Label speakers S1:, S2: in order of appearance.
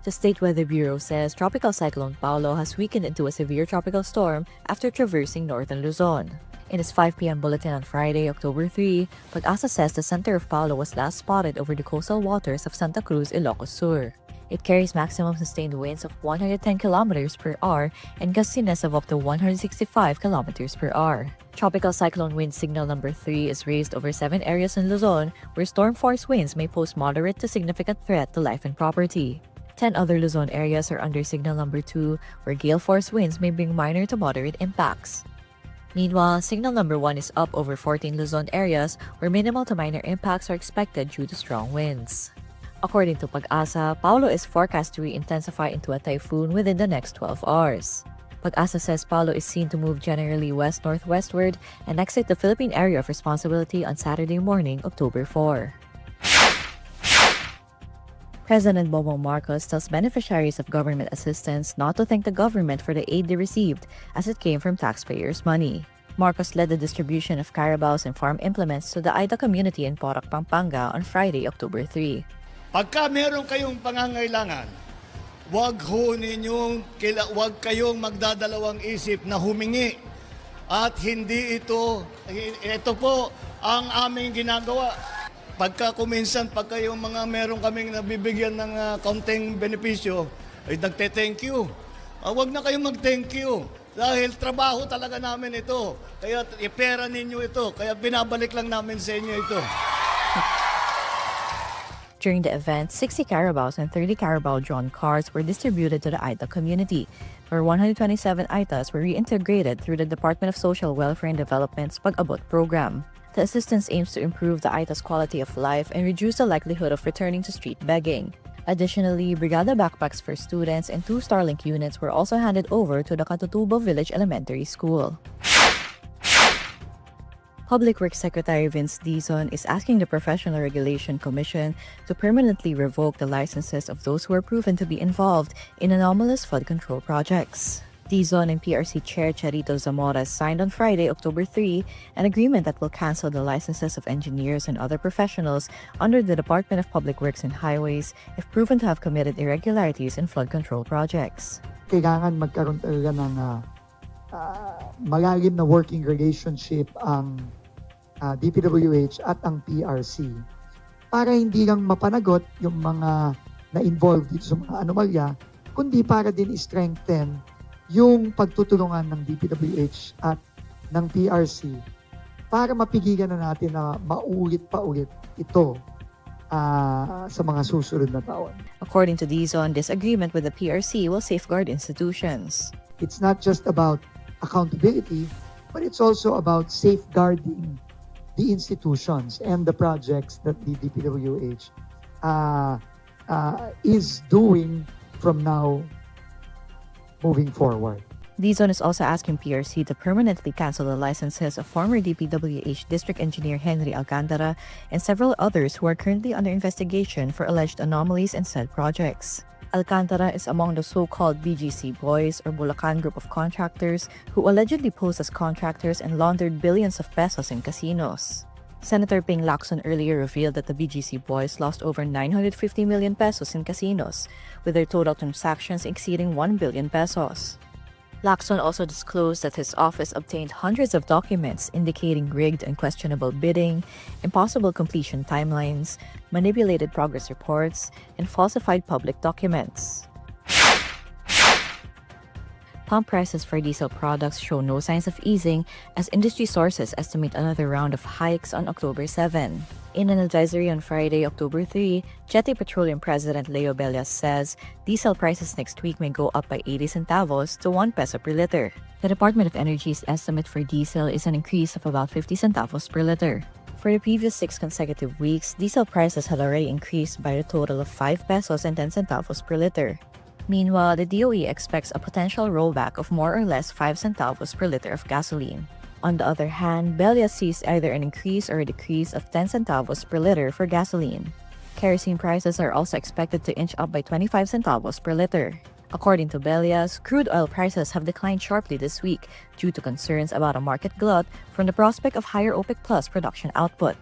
S1: The State Weather Bureau says Tropical Cyclone Paulo has weakened into a severe tropical storm after traversing northern Luzon. In its 5 p.m. bulletin on Friday, October 3, Pag-asa says the center of Paulo was last spotted over the coastal waters of Santa Cruz, Ilocos Sur. It carries maximum sustained winds of 110 kilometers per hour and gustiness of up to 165 kilometers per hour. Tropical cyclone wind signal number 3 is raised over 7 areas in Luzon where storm force winds may pose moderate to significant threat to life and property. 10 other Luzon areas are under signal number 2 where gale force winds may bring minor to moderate impacts. Meanwhile, signal number 1 is up over 14 Luzon areas where minimal to minor impacts are expected due to strong winds. According to Pag-asa, Paulo is forecast to re-intensify into a typhoon within the next 12 hours. Pag-asa says Paulo is seen to move generally west-northwestward and exit the Philippine area of responsibility on Saturday morning, October 4. President Bongbong Marcos tells beneficiaries of government assistance not to thank the government for the aid they received as it came from taxpayers' money. Marcos led the distribution of carabaos and farm implements to the Aida community in Porac, Pampanga on Friday, October 3.
S2: Pagka meron kayong pangangailangan, huwag kayong magdadalawang isip na humingi. At hindi ito po ang aming ginagawa. Pagka yung mga meron kaming nabibigyan ng kaunting benepisyo, ay nagte-thank you. Huwag na kayong mag-thank you. Dahil trabaho talaga namin ito. Kaya ipera ninyo ito. Kaya binabalik lang namin sa inyo ito.
S1: During the event, 60 carabaos and 30 carabao drawn cards were distributed to the Aida community, where 127 Aitas were reintegrated through the Department of Social Welfare and Development's Pag-abot program. The assistance aims to improve the Aita's quality of life and reduce the likelihood of returning to street begging. Additionally, Brigada backpacks for students and 2 Starlink units were also handed over to the Katutubo Village Elementary School. Public Works Secretary Vince Dizon is asking the Professional Regulation Commission to permanently revoke the licenses of those who are proven to be involved in anomalous flood control projects. Dizon and PRC Chair Charito Zamora signed on Friday, October 3, an agreement that will cancel the licenses of engineers and other professionals under the Department of Public Works and Highways if proven to have committed irregularities in flood control projects.
S3: Kailangan magkaroon talaga ng malalim na working relationship ang DPWH at ang PRC para hindi lang mapanagot yung mga na-involved dito sa mga anomalya, kundi para din strengthen yung pagtutulungan ng DPWH at ng PRC para mapigilan na natin na maulit pa ulit ito sa mga susunod na taon.
S1: According to Dizon, this agreement with the PRC will safeguard institutions.
S3: It's not just about accountability, but it's also about safeguarding the institutions and the projects that the DPWH is doing from now moving forward.
S1: Dizon is also asking PRC to permanently cancel the licenses of former DPWH District Engineer Henry Alcantara and several others who are currently under investigation for alleged anomalies in said projects. Alcantara is among the so-called BGC boys or Bulacan group of contractors who allegedly posed as contractors and laundered billions of pesos in casinos. Senator Ping Lacson earlier revealed that the BGC boys lost over 950 million pesos in casinos, with their total transactions exceeding 1 billion pesos. Lacson also disclosed that his office obtained hundreds of documents indicating rigged and questionable bidding, impossible completion timelines, manipulated progress reports, and falsified public documents. Pump prices for diesel products show no signs of easing as industry sources estimate another round of hikes on October 7. In an advisory on Friday, October 3, Jetty Petroleum President Leo Bellas says diesel prices next week may go up by 80 centavos to 1 peso per liter. The Department of Energy's estimate for diesel is an increase of about 50 centavos per liter. For the previous 6 consecutive weeks, diesel prices had already increased by a total of 5 pesos and 10 centavos per liter. Meanwhile, the DOE expects a potential rollback of more or less 5 centavos per liter of gasoline. On the other hand, Bellas sees either an increase or a decrease of 10 centavos per liter for gasoline. Kerosene prices are also expected to inch up by 25 centavos per liter. According to Bellas, crude oil prices have declined sharply this week due to concerns about a market glut from the prospect of higher OPEC Plus production output.